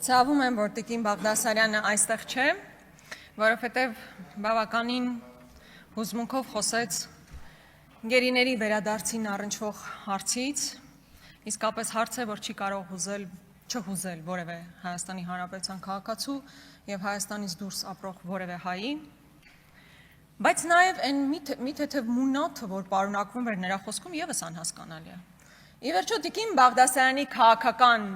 Ցավում եմ, որ Տիկին Բաղդասարյանը այստեղ չէ, որովհետև բավականին հուզմունքով խոսեց գերիների վերադարձին առնչվող հարցից, իսկապես հարց է, որ չի կարող չհուզել որևէ Հայաստանի Հանրապետության քաղաքացու եւ Հայաստանից դուրս ապրող որևէ հայի, բայց նաեւ այն մի թեթև մունաթը, որ պարունակվում էր նրա խոսքում, եւս անհասկանալի է։ Ի վերջո Տիկին Բաղդասարյանի քաղաքական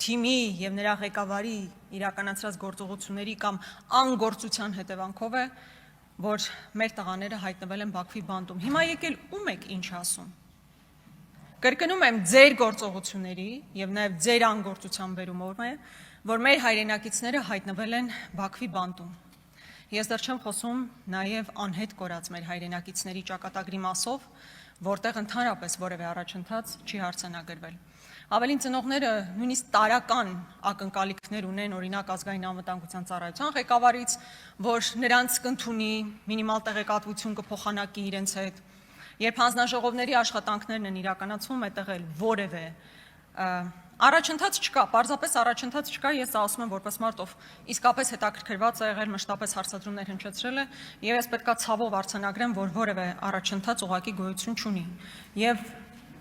թիմի եւ նրա ղեկավարի իրականացրած գործողությունների կամ անգործության հետևանքով է, որ մեր տղաները հայտնվել են Բաքվի բանտում։ Հիմա եկել ում եք ինչ ասում։ Կրկնում եմ, ձեր գործողությունների եւ նաեւ ձեր անգործության բերումով է, որ մեր հայրենակիցները հայտնվել են Բաքվի բանտում։ Ես դեռ չեմ խոսում նաեւ անհետ կորած մեր հայրենակիցների ճակատագրի մասով, որտեղ ընդհանրապես որևէ առաջընթաց չի արձանագրվել։ Ավելին ծնողները նույնիսկ տարական ակնկալիքներ ունեն օրինակ ազգային անվտանգության ծառայության ղեկավարից, որ նրանց կընդունի մինիմալ տեղեկատվություն կփոխանակի իրենց հետ։ Երբ հանձնաժողովների աշխատանքներն են իրականացվում, այդտեղ էլ որևէ առաջընթաց չկա, պարզապես առաջընթաց չկա, ես ասում եմ որպես մարդ, ով իսկապես հետաքրքրված է եղել, մշտապես հարցադրումներ հնչեցրել է, եւ ես պետքա ցավով արձանագրեմ, որ որևէ առաջընթաց ուղղակի գոյություն չունի։ Եվ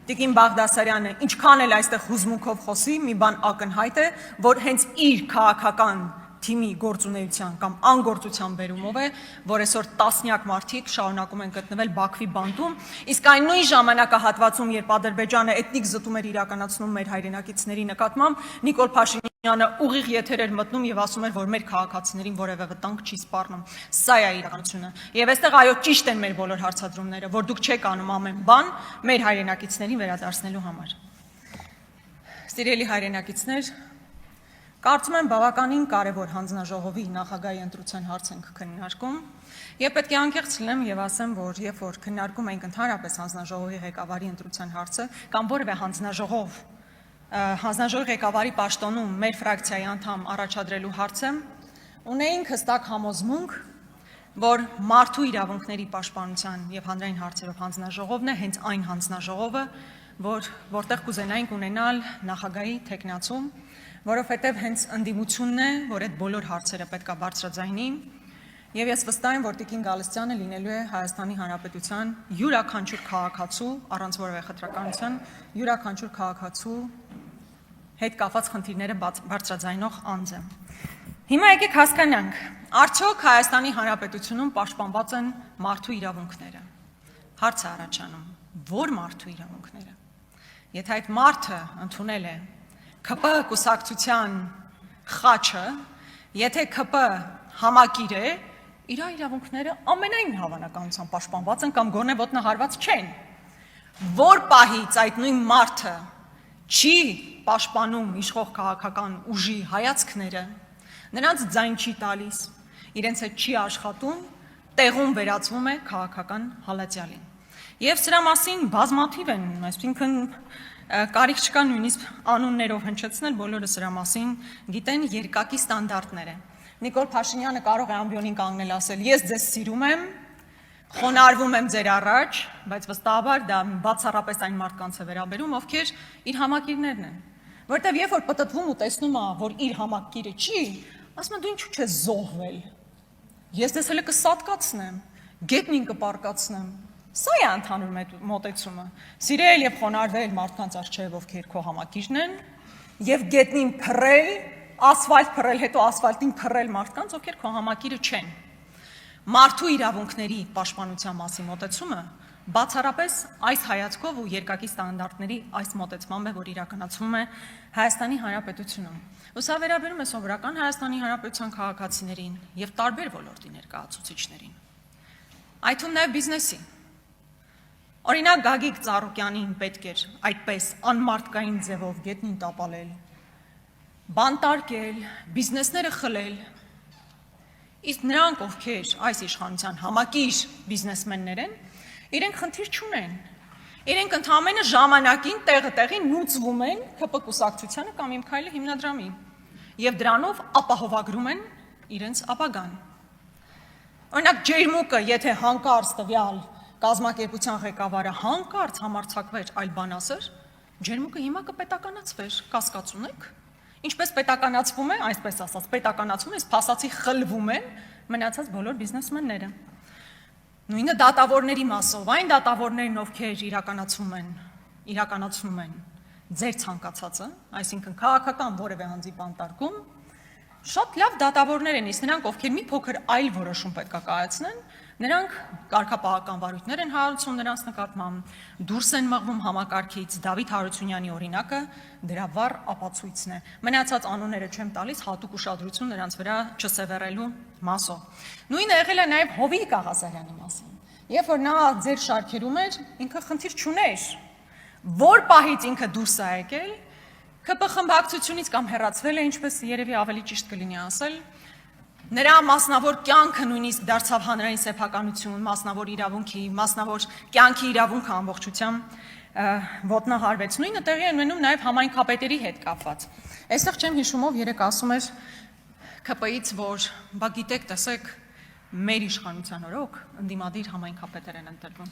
Տիկին Բաղդասարյանը ինչքան էլ այստեղ հուզմունքով խոսի, մի բան ակնհայտ է, որ հենց իր քաղաքական թիմի գործունեության կամ անգործության բերումով է, որ այսօր տասնյակ մարդիկ շարունակում են գտնվել Բաքվի բանտում, իսկ այն նույն ժամանակահատվածում, երբ Ադրբեջանը էթնիկ զտում էր իրականացնում մեր հայրենակիցների նկատմամբ, Նիկոլ Փաշինյանը ուղիղ եթեր էր մտնում եւ ասում էր, որ մեր քաղաքացիներին որևէ վտանգ չի սպառնում։ Սա է իրականությունը։ Եվ այստեղ այո ճիշտ են մեր բոլոր հարցադրումները, որ դուք չեք անում ամեն բան մեր հայրենակիցներին վերադարձնելու համար։ Սիրելի հայրենակիցներ, կարծում եմ բավականին կարևոր հանձնաժողովի նախագահի ընտրության հարց ենք քննարկում եւ պետք է անկեղծ լինեմ եւ ասեմ, որ երբ որ քննարկում ենք ընդհանրապես հանձնաժողովի ղեկավարի ընտրության հարցը կամ որևէ հանձնաժողովի ղեկավարի պաշտոնում մեր ֆրակցիայի անդամ առաջադրելու հարցը, ունեինք հստակ համոզմունք, որ մարդու իրավունքների պաշտպանության եւ հանրային հարցերով հանձնաժողովն է հենց այն հանձնաժողովը, որտեղ կուզենայինք ունենալ նախագահի թեկնածու, որովհետև հենց ընդդիմությունն է, որ այդ բոլոր հարցերը պետքա բարձրաձայնի, եւ ես վստահ եմ, որ Տիկին Գալստյանը լինելու է Հայաստանի Հանրապետության յուրաքանչյուր քաղաքացու, առանց որևէ խտրականության, յուրաքանչյուր քաղաքացու հետ կապված խնդիրները բարձրաձայնող անձը։ Հիմա եկեք հասկանանք, արդյոք Հայաստանի Հանրապետությունում պաշտպանված են մարդու իրավունքները։ Հարց է առաջանում, որ մարդու իրավունքները։ Եթե այդ մարդը ընդունել է ՔՊ կուսակցության խաչը, եթե ՔՊ համակիր է, իր իրավունքները ամենայն հավանականությամբ պաշտպանված են կամ գոնե ոտնահարված չեն։ Որ պահից այդ նույն մարդը չի պաշտպանում իշխող քաղաքական ուժի հայացքները, նրանց ձայն չի տալիս, իրենց հետ չի աշխատում, տեղում վերածվում է քաղաքական հալածյալին։ Եվ սրա մասին բազմաթիվ են, այսինքն կարիք չկա նույնիսկ անուններով հնչեցնել, բոլորը սրա մասին գիտեն, երկակի ստանդարտներ են։ Նիկոլ Փաշինյանը կարող է ամբիոնին կանգնել ասել, ես ձեզ սիրում եմ, խոնարհվում եմ ձեր առաջ, բայց վստահաբար դա բացառապես այն մարդկանց է վերաբերում, ովքեր իր համակիրներն են։ Որտեւ երբ որ պտտվում ու տեսնում է, որ իր համակիրը չի, ասում է դու ինչու՞ չես զոհվել։ Ես դες հələ կսատկացնեմ, գետնին կպարկացնեմ։ Սա է ընդհանուր մոտեցումը։ Սիրել եւ խոնարհվել մարդկանց առջեւ, ովքեր քո համակիրն են, եւ գետնին փռել, ասֆալտ փռել, հետո ասֆալտին փռել մարդկանց, ովքեր քո համակիրը չեն։ Մարդու իրավունքների պաշտպանության մասին մոտեցումը բացառապես այս հայացքով ու երկակի ստանդարտների այս մոտեցմամբ է, որ իրականացվում է Հայաստանի Հանրապետությունում։ Ու սա վերաբերում է սովորական Հայաստանի Հանրապետության քաղաքացիներին եւ տարբեր ոլորտի ներկայացուցիչներին։ Այդ թվում նաեւ բիզնեսի։ Օրինակ Գագիկ Ծառուկյանին պետք էր այդպես անմարդկային ձևով գետնին տապալել, բանտարկել, բիզնեսները խլել, իսկ նրանք, ովքեր այս իշխանության համակիր բիզնեսմեններ են, իրենք խնդիր չունեն, իրենք ընդհանրապես ժամանակին տեղին նուծվում են ՔՊ կուսակցությանը կամ Իմ քայլը հիմնադրամի եւ դրանով ապահովագրում են իրենց ապագան։ Օրինակ ջերմուկը, եթե հանկարծ տվյալ կազմակերպության ղեկավարը հանկարծ համարձակվեր այլ բան ասեր, ջերմուկը հիմա կպետականացվեր, կասկած ունեք, Ինչպես պետականացվում է, այսպես ասած, պետականացվում է, սփասացի խլվում են մնացած բոլոր բիզնեսմենները։ Նույնը դատավորների մասով, այն դատավորներն, ովքեր իրականացնում են ձեր ցանկացածը, այսինքն քաղաքական որևէ անձի բանտարկում, շատ լավ դատավորներ են, իսկ նրանք, ովքեր մի փոքր այլ որոշում պետք է կայացնեն, նրանք կարգապահական վարույթներ են հարուցում նրանց նկատմամբ, դուրս են մղվում համակարգից, Դավիթ Հարությունյանի օրինակը դրա վառ ապացույցն է։ Մնացած անունները չեմ տալիս, հատուկ ուշադրություն նրանց վրա չսևեռելու մասով։ Նույնը եղել է նաև Հովիկ Աղազարյանի մասին։ Երբ որ նա ձեր շարքերում էր, ինքը խնդիր չուներ, որ պահից ինքը դուրս է եկել, ԿՊ խմբակցությունից կամ հեռացվել է, ինչպես երևի ավելի ճիշտ կլինի ասել, նրա մասնավոր կյանքը նույնիսկ դարձավ հանրային սեփականություն, մասնավոր իրավունքի, մասնավոր կյանքի իրավունքը ամբողջությամբ ոտնահարվեց։ Նույնը տեղի է ունենում նաև համայնքապետերի հետ կապված։ Այստեղ չեմ հիշում ով երեք ասում էր ԿՊ-ից, որ բա գիտեք, տեսեք, մեր իշխանության օրոք ընդդիմադիր համայնքապետեր են ընտրվում։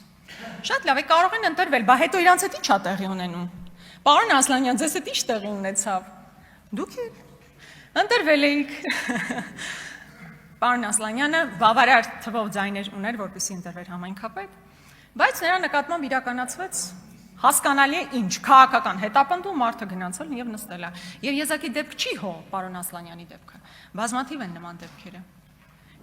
Շատ լավ է, կարող են ընտրվել, բա հետո իրանց հետ ի՞նչ է տեղի ունենում։ Պարոն Ասլանյան, ձեզ հետ ի՞նչ տեղի ունեցավ։ Դուք ընտրվել էիք։ Պարոն Ասլանյանը բավարար թվով ձայներ ուներ, որպեսզի ընտրվեր համայնքապետ, բայց նրա նկատմամբ իրականացվեց հասկանալի է ինչ, քաղաքական հետապնդում, մարդը գնացել եւ նստել է։ Եվ եզակի դեպք չի հո պարոն Ասլանյանի դեպքը։ Բազմաթիվ են նման դեպքերը։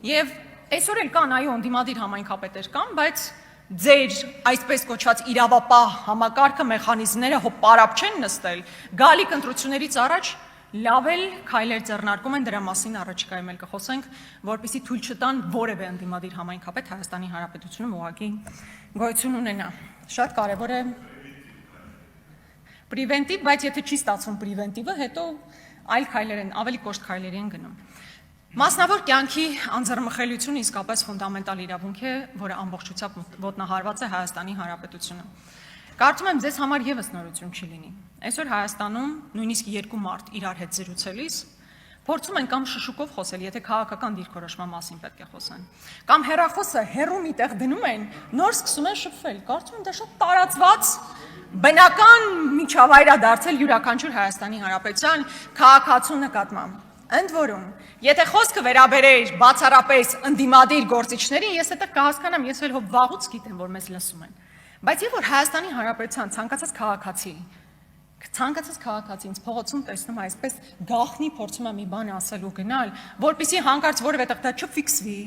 Եվ այսօր էլ կան այո ընդդիմադիր համայնքապետեր կան, բայց ձեր այսպես կոչված իրավապահ համակարգը մեխանիզմները հո պարապ չեն նստել, գալիք ընտրություններից առաջ լավ էլ քայլեր ձեռնարկում են դրա մասին առաջիկայում էլ կխոսենք, որպեսզի թույլ չտան որևէ ընդդիմադիր համայնքապետ Հայաստանի Հանրապետությունում ուղղակի գոյություն ունենա։ Շատ կարևոր է պրիվենտիվ, բայց եթե չի ստացվում պրիվենտիվը, հետո այլ քայլեր են, ավելի կոշտ քայլերի են գնում։ Մասնավոր կյանքի անձեռնմխելությունը իսկապես ֆունդամենտալ իրավունք է, որը ամբողջությամբ ոտնահարված է Հայաստանի Հանրապետությունում։ Կարծում եմ ձեզ համար եւս նորություն չի լինի։ Այսօր Հայաստանում նույնիսկ երկու մարդ իրար հետ զրուցելիս փորձում են կամ շշուկով խոսել, եթե քաղաքական դիրքորոշման մասին պետք է խոսեն, կամ հեռախոսը հեռու միտեղ դնում են, նոր սկսում են շփվել։ Կարծում եմ դա շատ տարածված բնական միջավայր է դարձել յուրաքանչյուր Հայաստանի Հանրապետության քաղաքացու նկատմամբ։ Ընդ որում, եթե խոսքը վերաբերեր բացառապես ընդդիմադիր գործիչներին, ես այդտեղ կհասկանամ, ես էլ հո վաղուց գիտեմ, որ մեզ լսում են։ Բայց երբ որ Հայաստանի Հանրապետության ցանկացած քաղաքացի ինձ փողոցում տեսնում է այսպես գաղտնի փորձում է մի բան ասել ու գնալ, որպեսզի հանկարծ որևէ տեղ դա չֆիքսվի,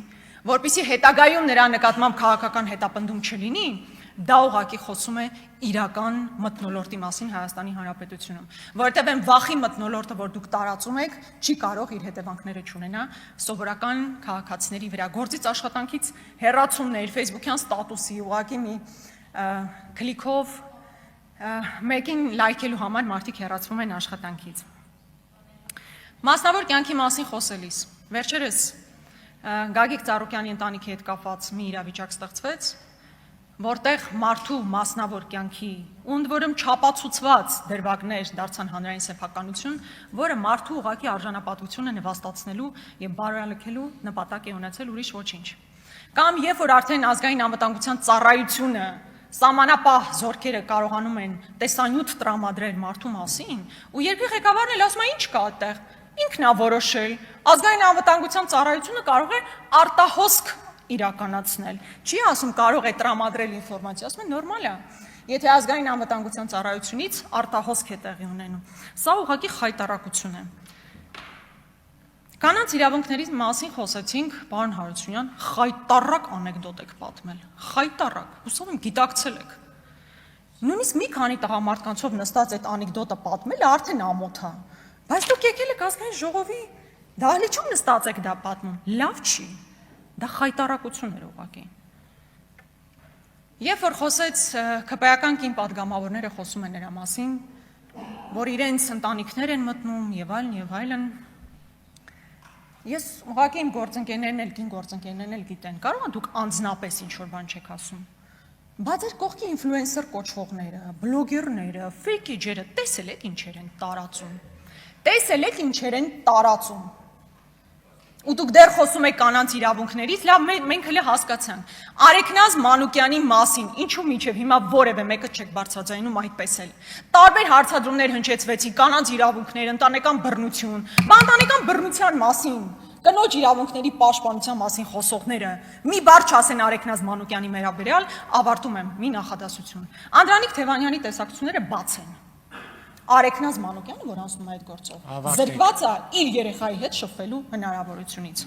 որպեսզի հետագայում նրա նկատմամբ քաղաքական հետապնդում չլինի, դա ուղղակի խոսում է իրական մթնոլորտի մասին Հայաստանի Հանրապետությունում, որովհետև այն վախի մթնոլորտը, որ դուք տարածում եք, չի կարող իր հետևանքները չունենա սովորական քաղաքացիների վրա։ Գործից աշխատանքից հեռացումներ, Facebook-յան ստատուսի, ուղղակի մի քլիքով մեկին լայքելու համար մարդիկ հեռացվում են աշխատանքից։ Մասնավոր կյանքի մասին խոսելիս, վերջերս Գագիկ Ծառուկյանի ընտանիքի հետ կապված մի իրավիճակ ստեղծվեց, որտեղ մարդու մասնավոր կյանքի ընդ որում չապացուցված դրվագներ դարձան հանրային սեփականություն, որը մարդու ուղղակի արժանապատվությունը նվաստացնելու եւ բարոյալքելու նպատակ է ունեցել, ուրիշ ոչինչ։ Կամ երբ որ արդեն ազգային անվտանգության ծառայությունը սահմանապահ զորքերը կարողանում են տեսանյութ տրամադրել մարդու մասին, ու երկրի ղեկավարն էլ ասում է ինչ կա այդտեղ, ինքն է որոշել, ազգային անվտանգության ծառայությունը կարող է արտահոսք իրականացնել։ Չի ասում կարող է տրամադրել ինֆորմացիա, ասում է նորմալ է։ Եթե ազգային անվտանգության ծառայությունից արտահոսք է տեղի ունենում։ Սա ուղղակի խայտառակություն է։ Կանանց իրավունքների մասին խոսեցինք, պարոն Հարությունյան, խայտառակ անեկդոտ եք պատմել։ Խայտառակ, հուսով եմ գիտակցել եք։ Նույնիսկ մի քանի տղամարդկանցով նստած այդ անեկդոտը պատմելը արդեն ամոթ է։ Բայց դուք եկել եք ազգային ժողովի դահլիճում նստած եք դա պատմում։ Լավ չի։ Դա խայտառակություն էր ուղղակի։ Երբ որ խոսեց ԿՊ-ական կին պատգամավորները խոսում են նրա մասին, որ իրենց ընտանիքներ են մտնում եւ այլն, ես ուղղակի իմ գործընկերներն էլ կին գործընկերներն էլ գիտեն, կարող է դուք անձնապես ինչ որ բան չեք ասում։ Բայց ձեր կողքի ինֆլուենսեր կոչվողները, բլոգերները, ֆեյքեջերը տեսել եք ինչեր են տարածում։ Տեսել եք ինչեր են տարածում։ ու դուք դեռ խոսում եք կանանց իրավունքներից, լավ, մենք հենց հասկացանք։ Արեգնազ Մանուկյանի մասին ինչու մինչև հիմա որևէ մեկը չեք բարձրաձայնում այդպես էլ։ Տարբեր հարցադրումներ հնչեցվեցին կանանց իրավունքներ, ընտանեկան բռնություն, ընտանեկան բռնության մասին, կնոջ իրավունքների պաշտպանության մասին խոսողները մի բառ չասեն Արեգնազ Մանուկյանի վերաբերյալ, ավարտում եմ մի նախադասություն։ Անդրանիկ Թևանյանի տեսակցությունները բաց են։ Արեգնազ Մանուկյանը, որ անցնում է այդ գործով, զրկված է իր երեխայի հետ շփվելու հնարավորությունից։